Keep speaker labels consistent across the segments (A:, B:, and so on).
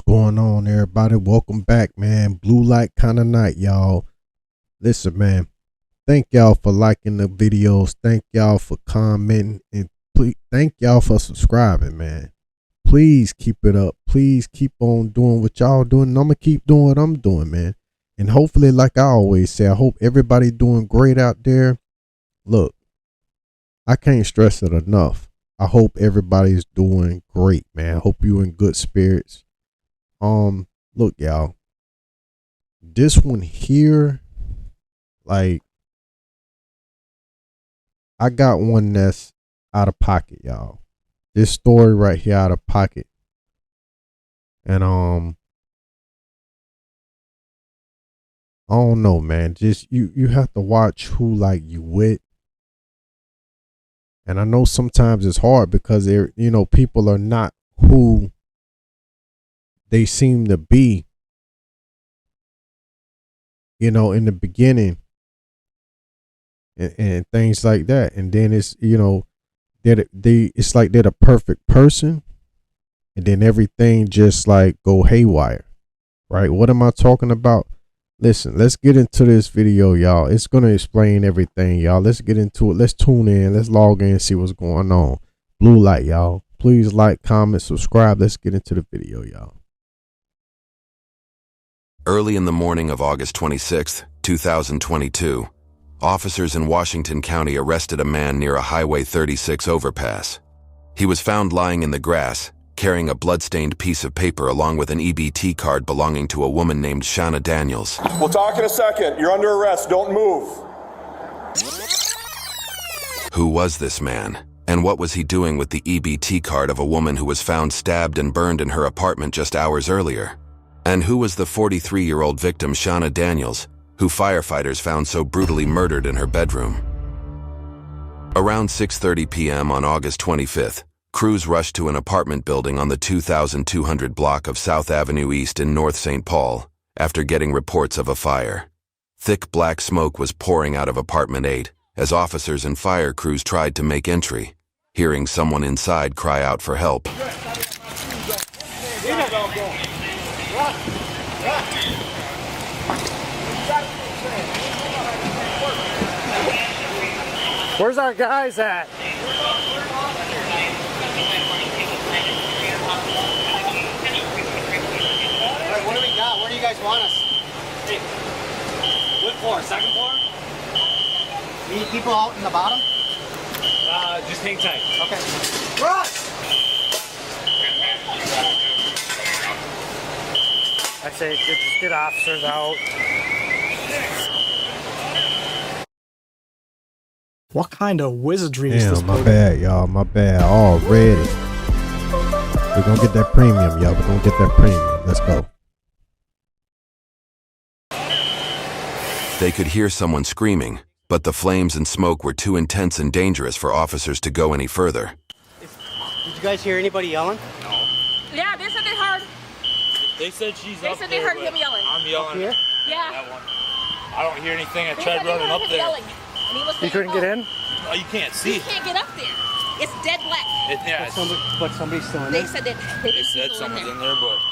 A: going on, everybody? Welcome back, man. Blue light kind of night, y'all. Listen, man, thank y'all for liking the videos. Thank y'all for commenting, and please thank y'all for subscribing, man. Please keep it up. Please keep on doing what y'all doing, and I'm gonna keep doing what I'm doing, man. And hopefully, like I always say, I hope everybody doing great out there. Look, I can't stress it enough. I hope everybody's doing great, man. I hope you in good spirits. Look, y'all, this one here, like, I got one that's out of pocket, y'all. This story right here out of pocket. And I don't know, man. Just you have to watch who like you with. And I know sometimes it's hard because they're, people are not who they seem to be, in the beginning, and things like that. And then it's, it's like they're the perfect person, and then everything just like go haywire, right? What am I talking about? Listen, let's get into this video, y'all. It's going to explain everything, y'all. Let's get into it. Let's tune in. Let's log in and see what's going on. Blue light, y'all. Please like, comment, subscribe. Let's get into the video, y'all.
B: Early in the morning of August 26, 2022, officers in Washington County arrested a man near a Highway 36 overpass. He was found lying in the grass, carrying a blood-stained piece of paper along with an EBT card belonging to a woman named Shauna Daniels.
C: We'll talk in a second. You're under arrest. Don't move.
B: Who was this man? And what was he doing with the EBT card of a woman who was found stabbed and burned in her apartment just hours earlier? And who was the 43-year-old victim, Shauna Daniels, who firefighters found so brutally murdered in her bedroom? Around 6:30 p.m. on August 25th, crews rushed to an apartment building on the 2200 block of South Avenue East in North St. Paul after getting reports of a fire. Thick black smoke was pouring out of apartment 8 as officers and fire crews tried to make entry, hearing someone inside cry out for help.
D: Where's our guys at?
E: Alright, what do we got? Where do you guys want us?
F: Hey, what floor? Second floor?
E: We need people out in the bottom?
F: Just hang tight.
E: Okay. Rush!
D: I say just get officers out. What kind of wizardry is this?
A: Damn, my bad, y'all. My bad. Already. We're going to get that premium, y'all. We're going to get that premium. Let's go.
B: They could hear someone screaming, but the flames and smoke were too intense and dangerous for officers to go any further.
E: Did you guys hear anybody yelling?
F: No.
G: Yeah, they said they heard.
F: They said she's
G: They
F: up
G: said
F: there,
G: they heard
F: but
G: him yelling.
F: I'm yelling.
E: Up here?
G: Yeah.
F: That one. I don't hear anything. I
G: They
F: tried
G: said they
F: running
G: heard
F: up
G: him
F: there.
G: yelling, and he was
D: You
G: saying,
D: couldn't get in?
F: Oh, you can't see.
G: You can't get up there. It's dead black.
F: Yeah,
E: But somebody's still in
G: They
E: there?
G: said that
F: they said someone's in there, but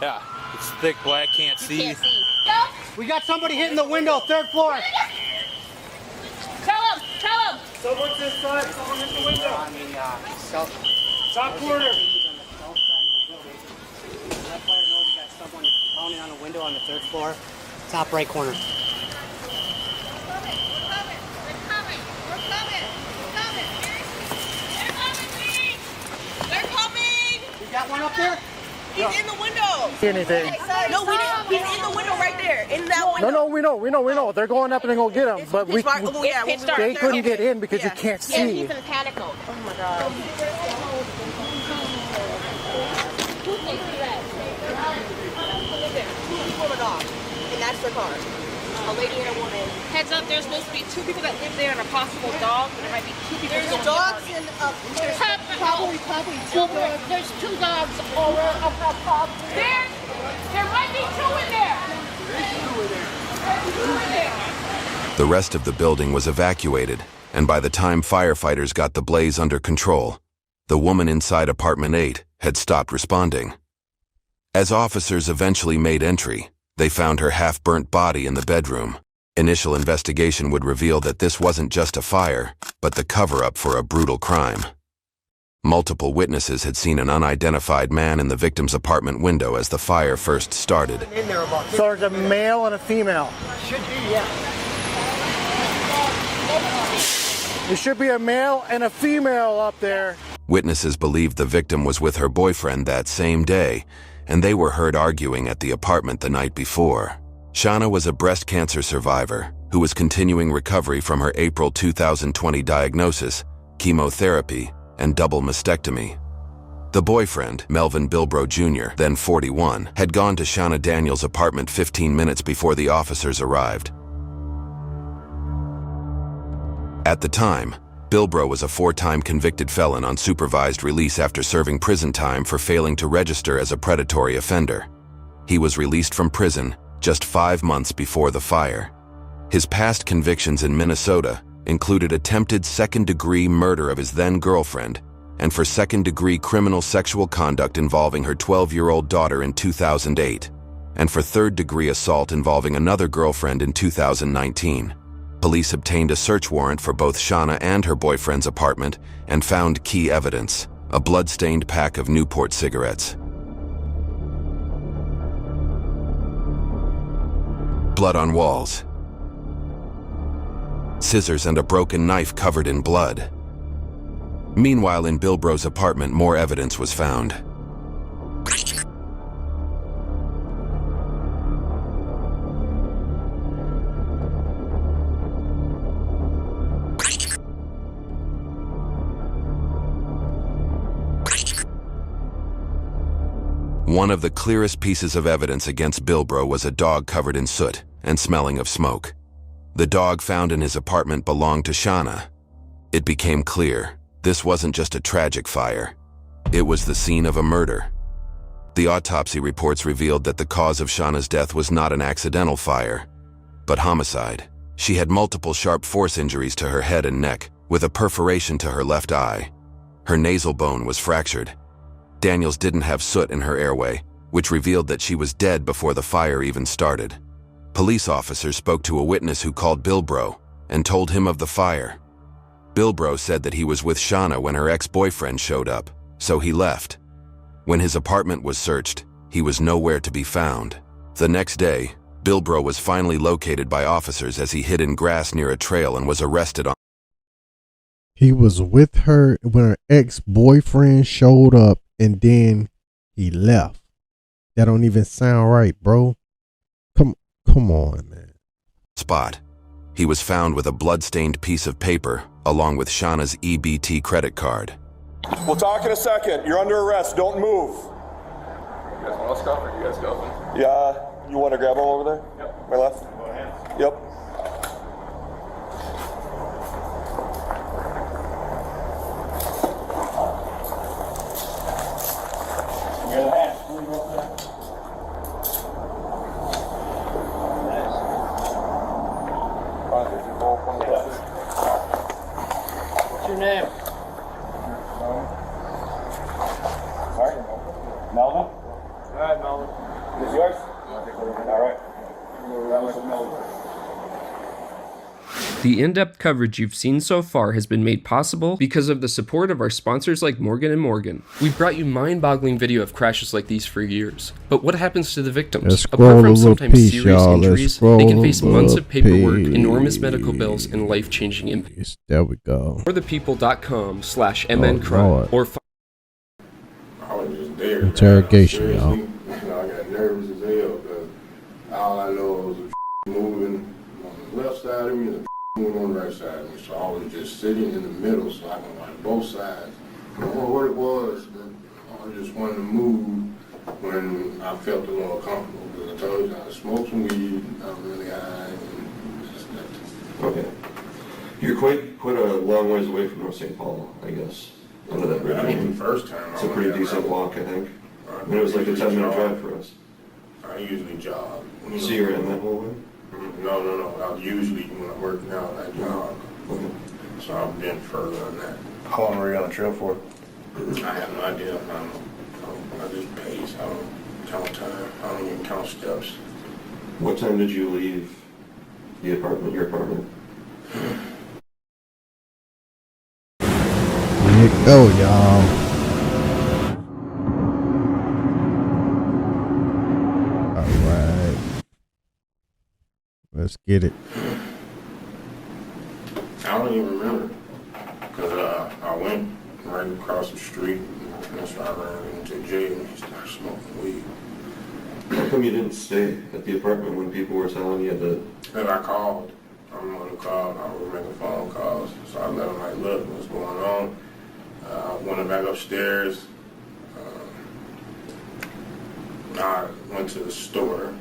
F: yeah, it's thick black. Can't
G: You
F: see.
G: can't see. No.
E: We got somebody hitting the window, 3rd floor.
G: Tell him. Tell him.
F: Someone's inside. Someone in the window.
E: I mean,
F: Top corner.
E: Let fire know we got someone pounding on the window on the 3rd floor, top right corner.
G: They're coming.
E: You got one up there?
G: He's in the window.
D: See anything?
G: No, we didn't. He's in the window right there. In that window.
D: No, we know. They're going up and they're gonna get him, but they couldn't get in because you can't
G: Yeah,
D: see.
G: he's in a panic mode. Oh my god. Who thinks of that? Two people and a dog. And that's their car. A lady and a woman. Heads up, there's supposed to be 2 people that live there and a possible dog. There might be 2 people. There's dogs and there's probably 2 dogs. There's 2 dogs over up top. There might be 2 in there. There's 2 in there.
B: The rest of the building was evacuated, and by the time firefighters got the blaze under control, the woman inside apartment 8 had stopped responding. As officers eventually made entry, they found her half-burnt body in the bedroom. Initial investigation would reveal that this wasn't just a fire, but the cover-up for a brutal crime. Multiple witnesses had seen an unidentified man in the victim's apartment window as the fire first started.
D: So there's a male and a female.
E: Should be, yeah.
D: There should be a male and a female up there.
B: Witnesses believed the victim was with her boyfriend that same day, and they were heard arguing at the apartment the night before. Shauna was a breast cancer survivor who was continuing recovery from her April 2020 diagnosis, chemotherapy, and double mastectomy. The boyfriend, Melvin Bilbrow Jr., then 41, had gone to Shauna Daniels' apartment 15 minutes before the officers arrived. At the time, Bilbrow was a 4-time convicted felon on supervised release after serving prison time for failing to register as a predatory offender. He was released from prison just 5 months before the fire. His past convictions in Minnesota included attempted second-degree murder of his then-girlfriend and for second-degree criminal sexual conduct involving her 12-year-old daughter in 2008, and for third-degree assault involving another girlfriend in 2019. Police obtained a search warrant for both Shauna and her boyfriend's apartment and found key evidence, a blood-stained pack of Newport cigarettes. Blood on walls. Scissors and a broken knife covered in blood. Meanwhile, in Bilbrow's apartment, more evidence was found. One of the clearest pieces of evidence against Bilbrow was a dog covered in soot and smelling of smoke. The dog found in his apartment belonged to Shauna. It became clear this wasn't just a tragic fire. It was the scene of a murder. The autopsy reports revealed that the cause of Shauna's death was not an accidental fire, but homicide. She had multiple sharp force injuries to her head and neck, with a perforation to her left eye. Her nasal bone was fractured. Daniels didn't have soot in her airway, which revealed that she was dead before the fire even started. Police officers spoke to a witness who called Bilbrow and told him of the fire. Bilbrow said that he was with Shauna when her ex-boyfriend showed up, so he left. When his apartment was searched, he was nowhere to be found. The next day, Bilbrow was finally located by officers as he hid in grass near a trail and was arrested on.
A: He was with her when her ex-boyfriend showed up and then he left. That don't even sound right, bro. Come on, man.
B: Spot. He was found with a blood-stained piece of paper along with Shauna's EBT credit card.
C: We'll talk in a second. You're under arrest. Don't move.
H: You guys want to scuff or you guys scuffing?
C: Yeah, you want to grab him over there?
H: Yep.
C: My left?
H: Go ahead.
C: Yep.
H: You're the hand.
E: What's your name?
H: Sorry? Melvin? All right, Melvin. This yours? All right.
I: The in-depth coverage you've seen so far has been made possible because of the support of our sponsors like Morgan & Morgan. We've brought you mind-boggling video of crashes like these for years. But what happens to the victims?
A: Let's
I: Apart
A: scroll a
I: from
A: little
I: sometimes
A: piece,
I: serious
A: y'all. Let's
I: injuries,
A: scroll
I: they can face
A: a
I: months of paperwork,
A: piece.
I: enormous medical bills, and life-changing impact.
A: There we go.
I: forthepeople.com/mncrime or
J: I was just there.
A: Interrogation, y'all.
J: Seriously, I got nervous as hell because all I know was a moving on the left side of me and a moving on the right side of me. So I was just sitting in the middle so I can watch both sides. I don't know what it was, but I just wanted to move when I felt a little comfortable. Because I told you I smoked some weed, I'm really high, and just that.
K: Okay. You're quite a long ways away from North St. Paul, I guess. Under that bridge.
J: I mean, the first time.
K: It's a pretty decent walk, I think. I mean, it was like a 10-minute drive for us.
J: I usually jog.
K: So you're in that whole way?
J: No. I usually, when I'm working out, I jog.
K: Okay.
J: So I've been further than that.
H: How long were you on the trail for?
J: I have no idea. I just pace. count time. I don't even count steps.
K: What time did you leave the apartment, your apartment?
A: Here you go, y'all. All right. Let's get it.
J: I don't even remember. Because I went right across the street and that's why I ran into Jay and he started smoking weed.
K: How come you didn't stay at the apartment when people were telling you that?
J: Because I called. I'm the one who called. I was making phone calls. So I let him like, look, what's going on? I went back upstairs. I went to the store.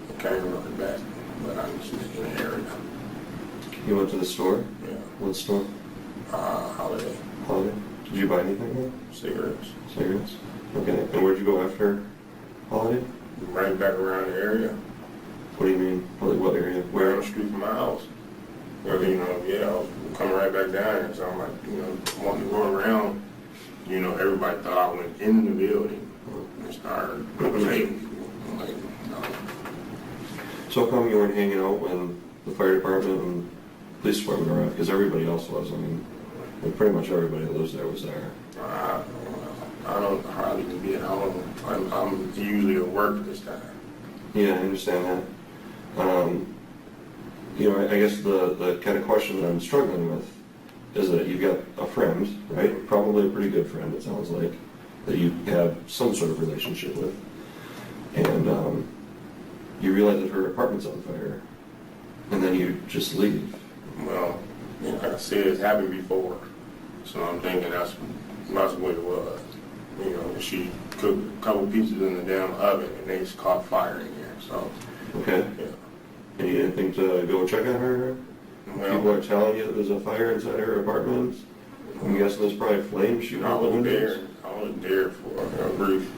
J: I can't remember back, but I was in the area.
K: You went to the store?
J: Yeah.
K: What store?
J: Holiday.
K: Holiday? Did you buy anything there?
J: Cigarettes.
K: Cigarettes? Okay. And where'd you go after Holiday?
J: Right back around the area.
K: What do you mean? What area?
J: Where on the street from my house. Well, I was coming right back down here, so I'm like, wanting to go around. Everybody thought I went in the building and started fighting people. I'm like, no.
K: So how come you weren't hanging out when the fire department and police department were out? Because everybody else was. I mean, pretty much everybody that lives there was there.
J: I don't hardly even be at home. I'm usually at work this time.
K: Yeah, I understand that. I guess the kind of question that I'm struggling with is that you've got a friend, right? Probably a pretty good friend, it sounds like, that you have some sort of relationship with. And you realize that her apartment's on fire, and then you just leave.
J: Well, like I said, it's happened before. So I'm thinking that's what it was. She cooked a couple pieces in the damn oven, and they just caught fire in here, so.
K: Okay.
J: Yeah.
K: And you didn't think to go check on her?
J: Well,
K: People are telling you that there's a fire inside her apartment. I'm guessing there's probably flames shooting out the windows.
J: I was there for a brief,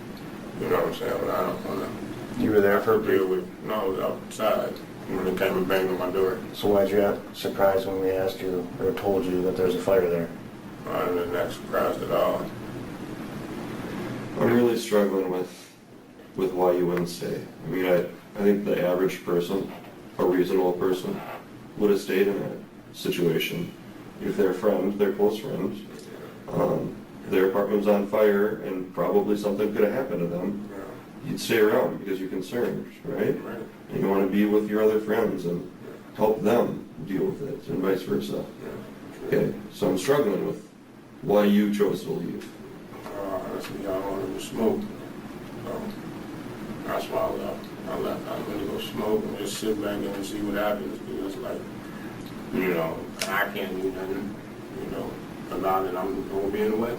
J: you know what I'm saying, but I don't want to.
L: You were there for a brief?
J: No, I was outside when they came and banged on my door.
L: So why'd you act surprised when we asked you or told you that there's a fire there?
J: I wasn't that surprised at all.
K: I'm really struggling with why you wouldn't stay. I mean, I think the average person, a reasonable person, would have stayed in that situation. If they're friends, they're close friends, their apartment was on fire and probably something could have happened to them, you'd stay around because you're concerned, right? And you want to be with your other friends and help them deal with it and vice versa. Okay, so I'm struggling with why you chose to leave.
J: That's what y'all wanted to smoke. So that's why I left. I went to go smoke and just sit back and see what happens because, like, I can't do nothing, about it. I'm going to be in the way.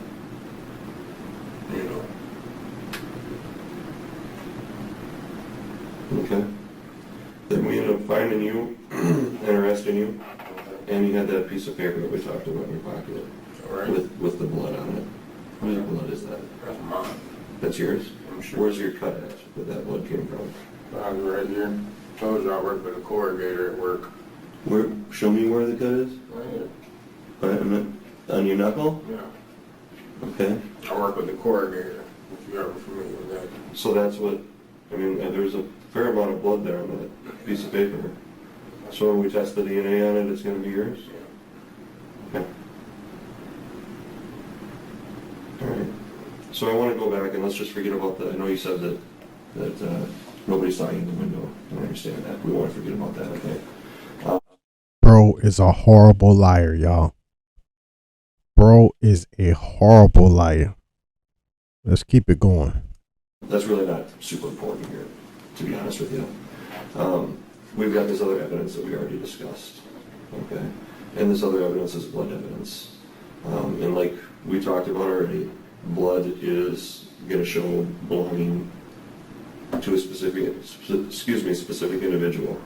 K: Okay. Then we ended up finding you and arresting you, and you had that piece of paper that we talked about in your pocket with the blood on it. Whose blood is that?
J: That's mine.
K: That's yours?
J: I'm sure.
K: Where's your cut at that blood came from?
J: I was right here. Told you I work with a corrugator at work.
K: Where? Show me where the cut is.
J: Right here.
K: On your knuckle?
J: Yeah.
K: Okay.
J: I work with the corrugator, if you're ever familiar with that.
K: So that's what, there's a fair amount of blood there on that piece of paper. So when we test the DNA on it, it's going to be yours?
J: Yeah.
K: Okay. All right. So I want to go back and let's just forget about I know you said that nobody saw you in the window. I understand that. We want to forget about that, okay?
A: Bro is a horrible liar, y'all. Bro is a horrible liar. Let's keep it going.
K: That's really not super important here, to be honest with you. We've got this other evidence that we already discussed, okay? And this other evidence is blood evidence. And like we talked about already, blood is going to show belonging to a specific individual.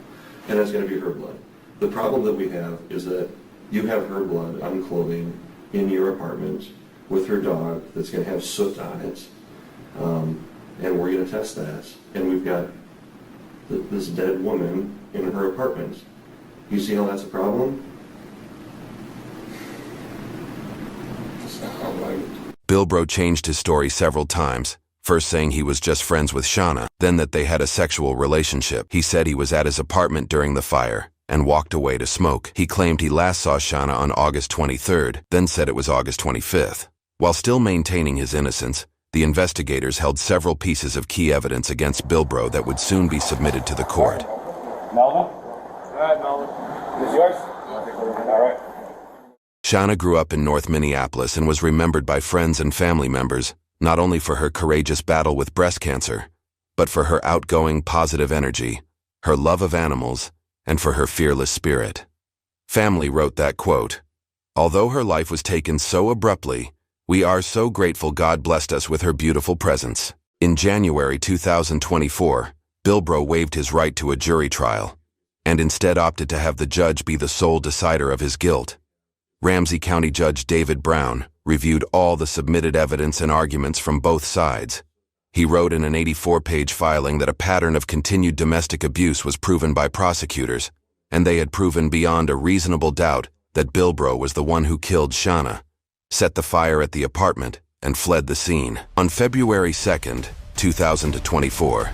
K: And that's going to be her blood. The problem that we have is that you have her blood on clothing in your apartment with her dog that's going to have soot on it. And we're going to test that. And we've got this dead woman in her apartment. You see how that's a problem?
B: Bilbro changed his story several times, first saying he was just friends with Shauna, then that they had a sexual relationship. He said he was at his apartment during the fire and walked away to smoke. He claimed he last saw Shauna on August 23rd, then said it was August 25th. While still maintaining his innocence, the investigators held several pieces of key evidence against Bilbro that would soon be submitted to the court.
H: Melvin? All right, Melvin. Is yours? All right.
B: Shauna grew up in North Minneapolis and was remembered by friends and family members not only for her courageous battle with breast cancer, but for her outgoing, positive energy, her love of animals, and for her fearless spirit. Family wrote that quote, "Although her life was taken so abruptly, we are so grateful God blessed us with her beautiful presence." In January 2024, Bilbro waived his right to a jury trial and instead opted to have the judge be the sole decider of his guilt. Ramsey County Judge David Brown reviewed all the submitted evidence and arguments from both sides. He wrote in an 84-page filing that a pattern of continued domestic abuse was proven by prosecutors, and they had proven beyond a reasonable doubt that Bilbro was the one who killed Shauna, set the fire at the apartment, and fled the scene. On February 2nd, 2024,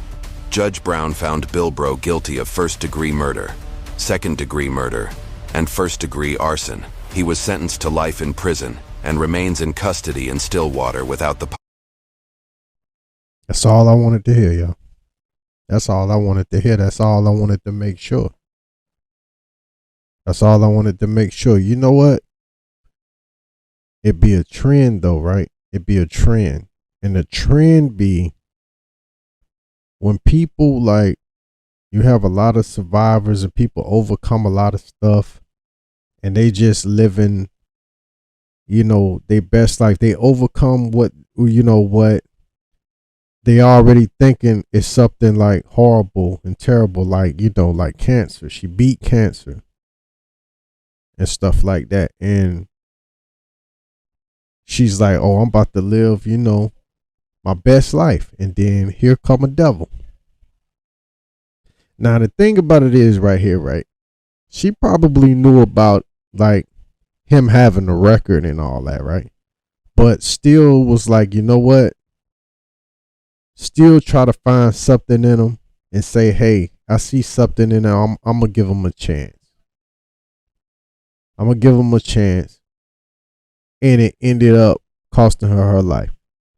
B: Judge Brown found Bilbro guilty of first-degree murder, second-degree murder, and first-degree arson. He was sentenced to life in prison and remains in custody in Stillwater without the...
A: That's all I wanted to hear, y'all. That's all I wanted to hear. That's all I wanted to make sure. That's all I wanted to make sure. You know what? It'd be a trend though, right? It'd be a trend. And the trend be when people like, you have a lot of survivors and people overcome a lot of stuff and they just living, you know, their best life. They overcome what, you know, what they already thinking is something like horrible and terrible, like, you know, like cancer. She beat cancer and stuff like that. And she's like, oh, I'm about to live, you know, my best life. And then here come a devil. Now, the thing about it is right here, right? She probably knew about like him having a record and all that, right? But still was like, you know what? Still try to find something in him and say, hey, I see something in him. I'm going to give him a chance. I'm going to give him a chance. And it ended up costing her life.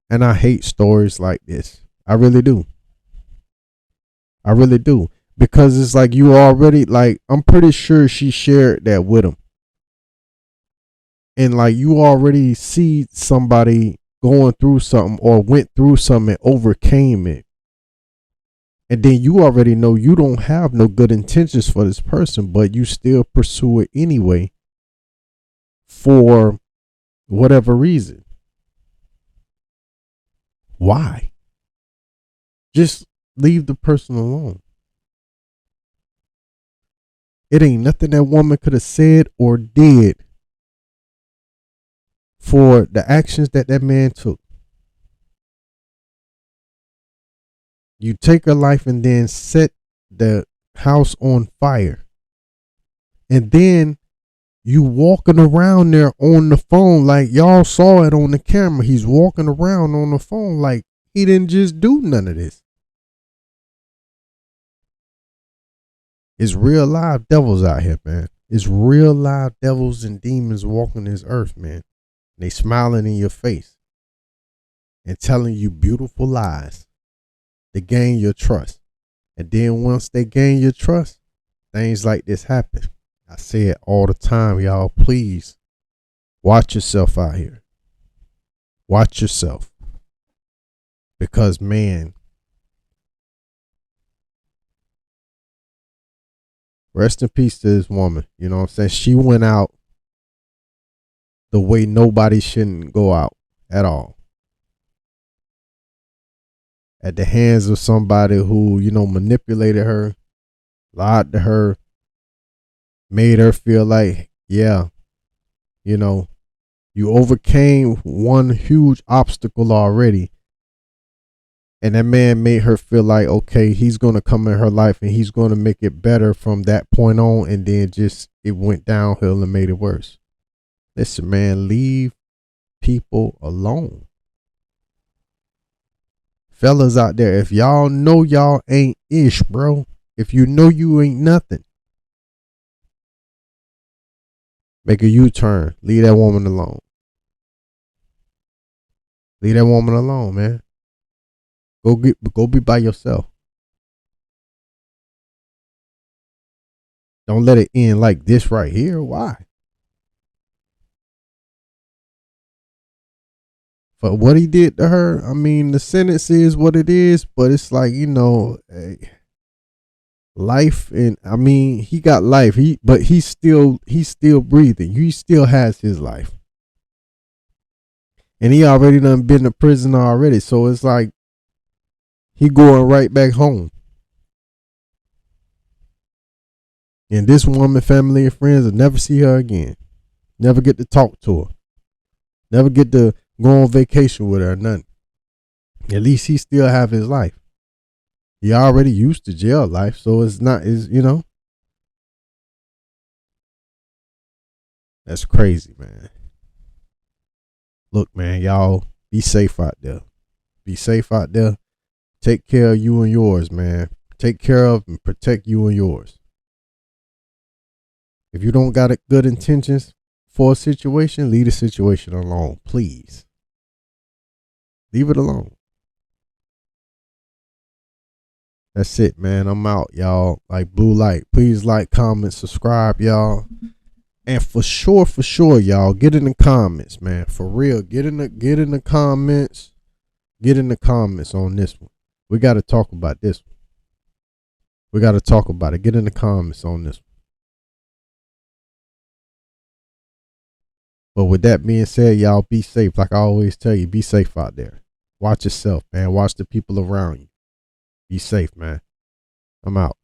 A: And I hate stories like this. I really do. I really do. Because it's like you already, like, I'm pretty sure she shared that with him. And like you already see somebody going through something or went through something and overcame it. And then you already know you don't have no good intentions for this person, but you still pursue it anyway for whatever reason. Why? Just leave the person alone. It ain't nothing that woman could have said or did for the actions that that man took. You take her life and then set the house on fire. And then you walking around there on the phone like y'all saw it on the camera. He's walking around on the phone like he didn't just do none of this. It's real live devils out here, man. It's real live devils and demons walking this earth, man. They smiling in your face and telling you beautiful lies to gain your trust. And then once they gain your trust, things like this happen. I say it all the time, y'all. Please watch yourself out here. Watch yourself. Because, man, rest in peace to this woman. You know what I'm saying? She went out the way nobody shouldn't go out at all. At the hands of somebody who, you know, manipulated her, lied to her, made her feel like, yeah, you know, you overcame one huge obstacle already. And that man made her feel like, okay, he's going to come in her life and he's going to make it better from that point on. And then just it went downhill and made it worse. Listen, man, leave people alone. Fellas out there, if y'all know y'all ain't ish, bro. If you know you ain't nothing, make a U-turn. Leave that woman alone. Leave that woman alone, man. Go be by yourself. Don't let it end like this right here. Why? For what he did to her, I mean, the sentence is what it is, but it's like, life, and I mean, he got life. But he's still breathing. He still has his life. And he already done been to prison already. So it's like he going right back home. And this woman, family, and friends will never see her again. Never get to talk to her. Never get to go on vacation with her or nothing. At least he still have his life. He already used to jail life, so it's not, that's crazy, man. Look, man, y'all be safe out there. Be safe out there. Take care of you and yours, man. Take care of and protect you and yours. If you don't got good intentions for a situation, leave the situation alone, please. Leave it alone. That's it, man. I'm out, y'all. Like blue light. Please like, comment, subscribe, y'all. And for sure, y'all, get in the comments, man. For real. Get in the comments. Get in the comments on this one. We got to talk about this one. We got to talk about it. Get in the comments on this one. But with that being said, y'all be safe. Like I always tell you, be safe out there. Watch yourself, man. Watch the people around you. Be safe, man. I'm out.